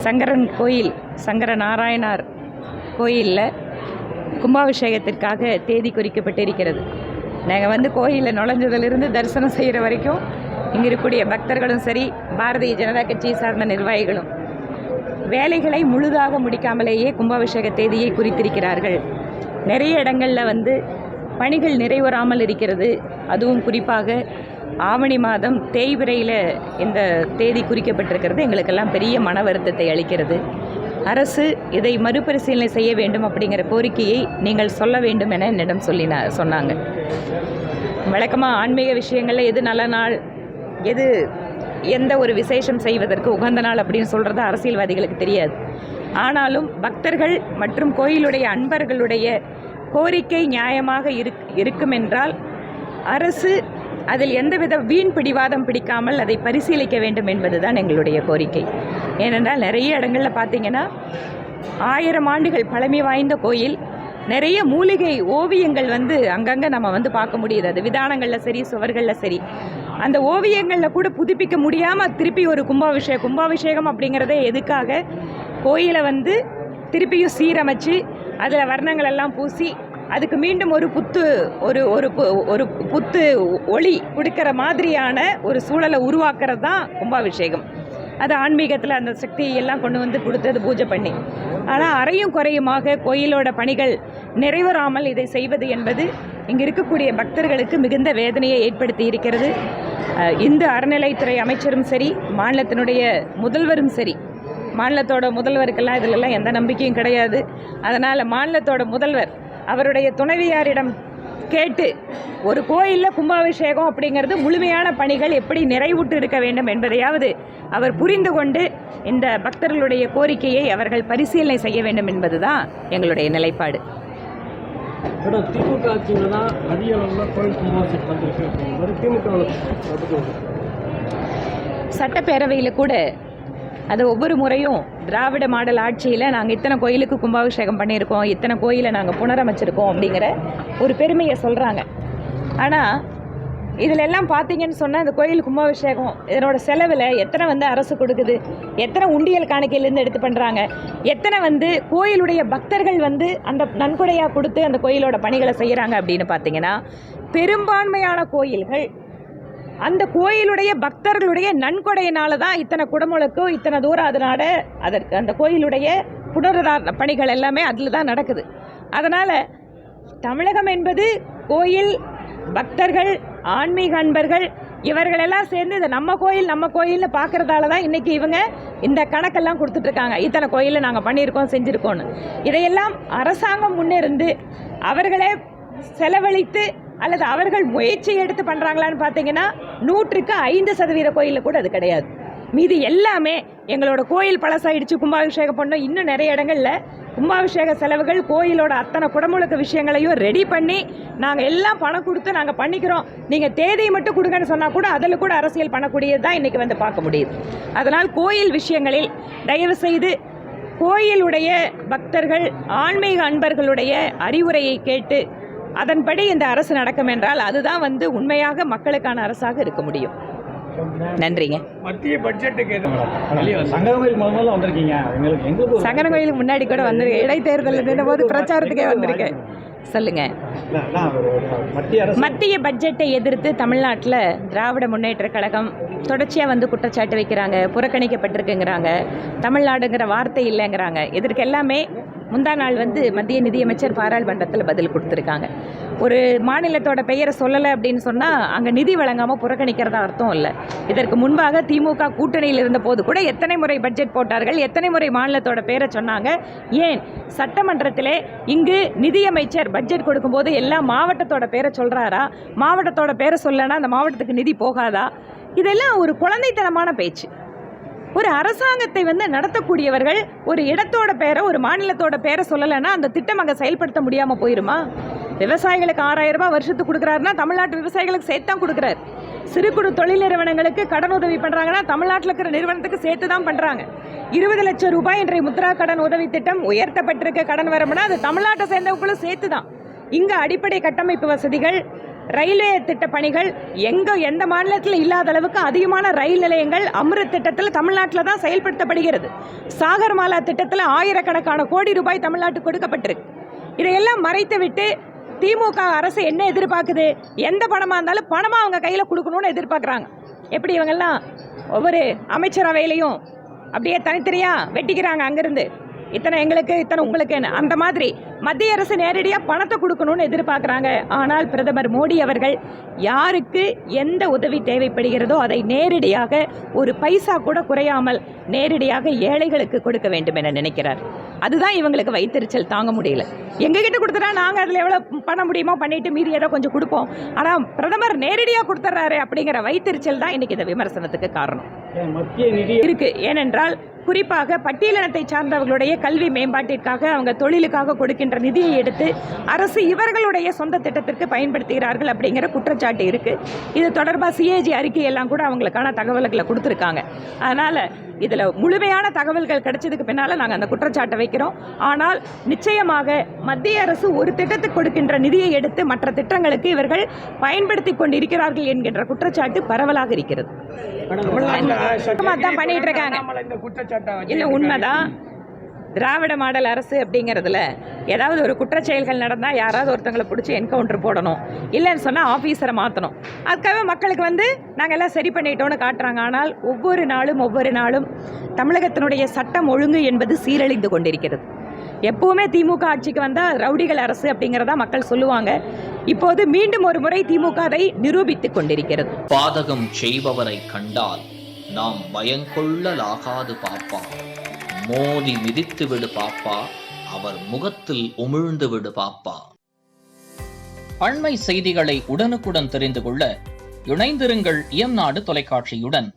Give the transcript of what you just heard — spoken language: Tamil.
சங்கரன் கோயில், சங்கர நாராயணார் கோயிலில் கும்பாபிஷேகத்திற்காக தேதி குறிக்கப்பட்டிருக்கிறது. நாங்கள் கோயிலில் நுழைஞ்சதிலிருந்து தரிசனம் செய்கிற வரைக்கும் இங்கே இருக்கக்கூடிய பக்தர்களும் சரி, பாரதிய ஜனதா கட்சியை சார்ந்த நிர்வாகிகளும் வேலைகளை முழுதாக முடிக்காமலேயே கும்பாபிஷேக தேதியை குறித்திருக்கிறார்கள். நிறைய இடங்களில் பணிகள் நிறைவராமல் இருக்கிறது. அதுவும் குறிப்பாக ஆவணி மாதம் தேய்பிறையில் இந்த தேதி குறிக்கப்பட்டிருக்கிறது. எங்களுக்கெல்லாம் பெரிய மன வருத்தத்தை அளிக்கிறது. அரசு இதை மறுபரிசீலனை செய்ய வேண்டும் அப்படிங்கிற கோரிக்கையை நீங்கள் சொல்ல வேண்டும் என என்னிடம் சொன்னாங்க. வழக்கமாக ஆன்மீக விஷயங்களில் எது நல்ல நாள், எது எந்த ஒரு விசேஷம் செய்வதற்கு உகந்த நாள் அப்படின்னு சொல்கிறது அரசியல்வாதிகளுக்கு தெரியாது. ஆனாலும் பக்தர்கள் மற்றும் கோயிலுடைய அன்பர்களுடைய கோரிக்கை நியாயமாக இருக்கும் என்றால் அரசு அதில் எந்தவித வீண் பிடிவாதம் பிடிக்காமல் அதை பரிசீலிக்க வேண்டும் என்பதுதான் எங்களுடைய கோரிக்கை. ஏனென்றால் நிறைய இடங்களில் பார்த்திங்கன்னா 1000 ஆண்டுகள் பழமை வாய்ந்த கோயில், நிறைய மூலிகை ஓவியங்கள் அங்கங்கே நம்ம பார்க்க முடியுது. அது விதானங்களில் சரி, சுவர்களில் சரி. அந்த ஓவியங்களில் கூட புதுப்பிக்க முடியாமல் திருப்பி ஒரு கும்பாபிஷேகம் அப்படிங்கிறதே எதுக்காக? கோயிலை திருப்பியும் சீரமைச்சு அதில் வர்ணங்கள் எல்லாம் பூசி அதுக்கு மீண்டும் ஒரு புத்து ஒளி கொடுக்கிற மாதிரியான ஒரு சூழலை உருவாக்குறது தான் கும்பாபிஷேகம். அது ஆன்மீகத்தில் அந்த சக்தியெல்லாம் கொண்டு கொடுத்தது பூஜை பண்ணி. ஆனால் அறையும் குறையுமாக கோயிலோட பணிகள் நிறைவராமல் இதை செய்வது என்பது இங்கே இருக்கக்கூடிய பக்தர்களுக்கு மிகுந்த வேதனையை ஏற்படுத்தி இருக்கிறது. இந்து அறநிலைத்துறை அமைச்சரும் சரி, மாநிலத்தினுடைய முதல்வரும் சரி, மாநிலத்தோட முதல்வருக்கெல்லாம் இதிலெல்லாம் எந்த நம்பிக்கையும் கிடையாது. அதனால் மாநிலத்தோட முதல்வர் அவருடைய துணைவியாரிடம் கேட்டு ஒரு கோயிலில் கும்பாபிஷேகம் அப்படிங்கிறது முழுமையான பணிகள் எப்படி நிறைவுற்று இருக்க வேண்டும் என்பதையாவது அவர் புரிந்து கொண்டு இந்த பக்தர்களுடைய கோரிக்கையை அவர்கள் பரிசீலனை செய்ய வேண்டும் என்பதுதான் எங்களுடைய நிலைப்பாடு. சட்டப்பேரவையில் கூட அது ஒவ்வொரு முறையும் திராவிட மாடல் ஆட்சியில் நாங்கள் இத்தனை கோயிலுக்கு கும்பாபிஷேகம் பண்ணியிருக்கோம், இத்தனை கோயிலை நாங்கள் புனரமைச்சிருக்கோம் அப்படிங்கிற ஒரு பெருமையை சொல்கிறாங்க. ஆனால் இதில் எல்லாம் பார்த்தீங்கன்னு சொன்னால் அந்த கோயில் கும்பாபிஷேகம் இதனோட செலவில் எத்தனை அரசு கொடுக்குது, எத்தனை உண்டியல் காணிக்கையிலேருந்து எடுத்து பண்ணுறாங்க, எத்தனை கோயிலுடைய பக்தர்கள் அந்த நன்கொடையாக கொடுத்து அந்த கோயிலோட பணிகளை செய்கிறாங்க அப்படின்னு பார்த்தீங்கன்னா, பெரும்பான்மையான கோயில்கள் அந்த கோயிலுடைய பக்தர்களுடைய நன்கொடையினால தான் இத்தனை குடமுழுக்கோ இத்தனை தூரம் அதனால அதற்கு அந்த கோயிலுடைய புனருத்தாரண பணிகள் எல்லாமே அதில் தான் நடக்குது. அதனால் தமிழகம் என்பது கோயில், பக்தர்கள், ஆன்மீக அன்பர்கள் இவர்களெல்லாம் சேர்ந்து இதை நம்ம கோயில்னு பார்க்குறதால தான் இன்றைக்கி இவங்க இந்த கணக்கெல்லாம் கொடுத்துட்ருக்காங்க. இத்தனை கோயிலில் நாங்கள் பண்ணியிருக்கோம், செஞ்சுருக்கோன்னு. இதையெல்லாம் அரசாங்கம் முன்னிருந்து அவர்களே செலவழித்து அல்லது அவர்கள் முயற்சி எடுத்து பண்ணுறாங்களான்னு பார்த்தீங்கன்னா 100க்கு 5% கோயிலில் கூட அது கிடையாது. மீது எல்லாமே எங்களோட கோயில் பழசாயிடுச்சு, கும்பாபிஷேகம் பண்ணோம். இன்னும் நிறைய இடங்களில் கும்பாபிஷேக செலவுகள் கோயிலோட அத்தனை குடமுழுக்க விஷயங்களையும் ரெடி பண்ணி நாங்கள் எல்லாம் பணம் கொடுத்து நாங்கள் பண்ணிக்கிறோம், நீங்கள் தேதியை மட்டும் கொடுங்கன்னு சொன்னால் கூட அதில் கூட அரசியல் பண்ணக்கூடியது தான் இன்றைக்கி பார்க்க முடியுது. அதனால் கோயில் விஷயங்களில் தயவு செய்து கோயிலுடைய பக்தர்கள், ஆன்மீக அன்பர்களுடைய அறிவுரையை கேட்டு அதன்படி இந்த அரசு நடக்கும் என்றால் அதுதான் உண்மையாக மக்களுக்கான அரசாக இருக்க முடியும். நன்றிங்க. மத்திய பட்ஜெட்டுக்கு சங்கரன் கோயிலுக்கு முன்னாடி கூட வந்திருக்கேன். இடைத்தேர்தல் இருந்தபோது பிரச்சாரத்துக்கே வந்திருக்கேன். சொல்லுங்க. மத்திய பட்ஜெட்டை எதிர்த்து தமிழ்நாட்டில் திராவிட முன்னேற்ற கழகம் தொடர்ச்சியாக குற்றச்சாட்டு வைக்கிறாங்க. புறக்கணிக்கப்பட்டிருக்குங்கிறாங்க, தமிழ்நாடுங்கிற வார்த்தை இல்லைங்கிறாங்க. இதற்கு எல்லாமே முந்தா நாள் மத்திய நிதியமைச்சர் பாராளுமன்றத்தில் பதில் கொடுத்துருக்காங்க. ஒரு மாநிலத்தோட பெயரை சொல்லலை அப்படின்னு சொன்னால் அங்கே நிதி வழங்காமல் புறக்கணிக்கிறதா அர்த்தம் இல்லை. இதற்கு முன்பாக திமுக கூட்டணியில் இருந்த போது கூட எத்தனை முறை பட்ஜெட் போட்டார்கள், எத்தனை முறை மாநிலத்தோட பேரை சொன்னாங்க. ஏன் சட்டமன்றத்திலே இங்கு நிதியமைச்சர் பட்ஜெட் கொடுக்கும்போது எல்லாம் மாவட்டத்தோட பேரை சொல்கிறாரா? மாவட்டத்தோட பேரை சொல்லனா அந்த மாவட்டத்துக்கு நிதி போகாதா? இதெல்லாம் ஒரு குழந்தைத்தனமான பேச்சு. ஒரு அரசாங்கத்தை நடத்தக்கூடியவர்கள் ஒரு இடத்தோட பேரை, ஒரு மாநிலத்தோட பேரை சொல்லலைன்னா அந்த திட்டம் அங்கே செயல்படுத்த முடியாமல் போயிருமா? விவசாயிகளுக்கு 6000 ரூபாய் வருஷத்துக்கு கொடுக்குறாருன்னா தமிழ்நாட்டு விவசாயிகளுக்கு சேர்த்து தான் கொடுக்குறாரு. சிறு குறு தொழில் நிறுவனங்களுக்கு கடன் உதவி பண்ணுறாங்கன்னா தமிழ்நாட்டில் இருக்கிற நிறுவனத்துக்கு சேர்த்து தான் பண்ணுறாங்க. 20 லட்சம் ரூபாய் இன்றைய முத்ரா கடன் உதவி திட்டம் உயர்த்தப்பட்டிருக்க கடன் வரமுன்னா அது தமிழ்நாட்டை சேர்ந்தவங்களும் சேர்த்து தான். இங்கே அடிப்படை கட்டமைப்பு வசதிகள், ரயில்வே திட்ட பணிகள் எந்த மாநிலத்தில் இல்லாத அளவுக்கு அதிகமான ரயில் நிலையங்கள் அம்ருத் திட்டத்தில் தமிழ்நாட்டில் தான் செயல்படுத்தப்படுகிறது. சாகர்மாலா திட்டத்தில் ஆயிரக்கணக்கான கோடி ரூபாய் தமிழ்நாட்டுக்கு கொடுக்கப்பட்டிருக்கு. இதையெல்லாம் மறைத்து விட்டு திமுக அரசு என்ன எதிர்பார்க்குது? எந்த பணமாக இருந்தாலும் பணமாக அவங்க கையில் கொடுக்கணும்னு எதிர்பார்க்குறாங்க. எப்படி இவங்கெல்லாம் ஒவ்வொரு அமைச்சரவையிலையும் அப்படியே தனித்தனியாக வெட்டிக்கிறாங்க, அங்கேருந்து இத்தனை எங்களுக்கு இத்தனை உங்களுக்குன்னு. அந்த மாதிரி மத்திய அரசு நேரடியாக பணத்தை கொடுக்கணும்னு எதிர்பார்க்குறாங்க. ஆனால் பிரதமர் மோடி அவர்கள் யாருக்கு எந்த உதவி தேவைப்படுகிறதோ அதை நேரடியாக ஒரு பைசா கூட குறையாமல் நேரடியாக ஏழைகளுக்கு கொடுக்க வேண்டும் என நினைக்கிறார். அதுதான் இவங்களுக்கு வைத்தறிச்சல் தாங்க முடியல. எங்ககிட்ட கொடுத்துட்டா நாங்கள் அதில் எவ்வளோ பண்ண முடியுமோ பண்ணிட்டு மீதி ஏதோ கொஞ்சம் கொடுப்போம். ஆனால் பிரதமர் நேரடியாக கொடுத்துட்றாரு அப்படிங்கிற வைத்தறிச்சல் தான் இன்னைக்கு இந்த விமர்சனத்துக்கு காரணம் இருக்கு. ஏனென்றால் குறிப்பாக பட்டியலினத்தை சார்ந்தவர்களுடைய கல்வி மேம்பாட்டிற்காக அவங்க தொழிலுக்காக கொடுக்கின்ற நிதியை எடுத்து அரசு இவர்களுடைய சொந்த திட்டத்திற்கு பயன்படுத்துகிறார்கள் அப்படிங்கிற குற்றச்சாட்டு இருக்கு. இது தொடர்பாக சிஏஜி அறிக்கையெல்லாம் கூட அவங்களுக்கான தகவல்களை கொடுத்துருக்காங்க. அதனால் இதில் முழுமையான தகவல்கள் கிடைச்சதுக்கு பின்னால் நாங்கள் அந்த குற்றச்சாட்டை வைக்கிறோம். ஆனால் நிச்சயமாக மத்திய அரசு ஒரு திட்டத்துக்கு கொடுக்கின்ற நிதியை எடுத்து மற்ற திட்டங்களுக்கு இவர்கள் பயன்படுத்தி கொண்டிருக்கிறார்கள் என்கின்ற குற்றச்சாட்டு பரவலாக இருக்கிறது. தான் பண்ணிட்டு இருக்காங்க. இல்ல உண்மைதான். திராவிட மாடல் அரசு அப்படிங்கிறதுல ஏதாவது ஒரு குற்றச்செயல்கள் நடந்தால் யாராவது ஒருத்தங்களை பிடிச்சி என்கவுண்டர் போடணும், இல்லைன்னு சொன்னால் ஆஃபீஸரை மாற்றணும். அதுக்காக மக்களுக்கு நாங்கள் எல்லாம் சரி பண்ணிட்டோன்னு காட்டுறாங்க. ஆனால் ஒவ்வொரு நாளும் தமிழகத்தினுடைய சட்டம் ஒழுங்கு என்பது சீரழிந்து கொண்டிருக்கிறது. எப்பவுமே திமுக ஆட்சிக்கு வந்தால் ரவுடிகள் அரசு அப்படிங்கிறதா மக்கள் சொல்லுவாங்க. இப்போது மீண்டும் ஒரு முறை திமுக அதை நிரூபித்துக் கொண்டிருக்கிறது. பாதகம் செய்பவரை கண்டால் நாம் பயங்கொள்ளலாகாது பாப்பா, மோதி மிதித்து விடு பாப்பா, அவர் முகத்தில் உமிழ்ந்து விடு பாப்பா. அண்மை செய்திகளை உடனுக்குடன் தெரிந்து கொள்ள இணைந்திருங்கள் இயம்நாடு தொலைக்காட்சியுடன்.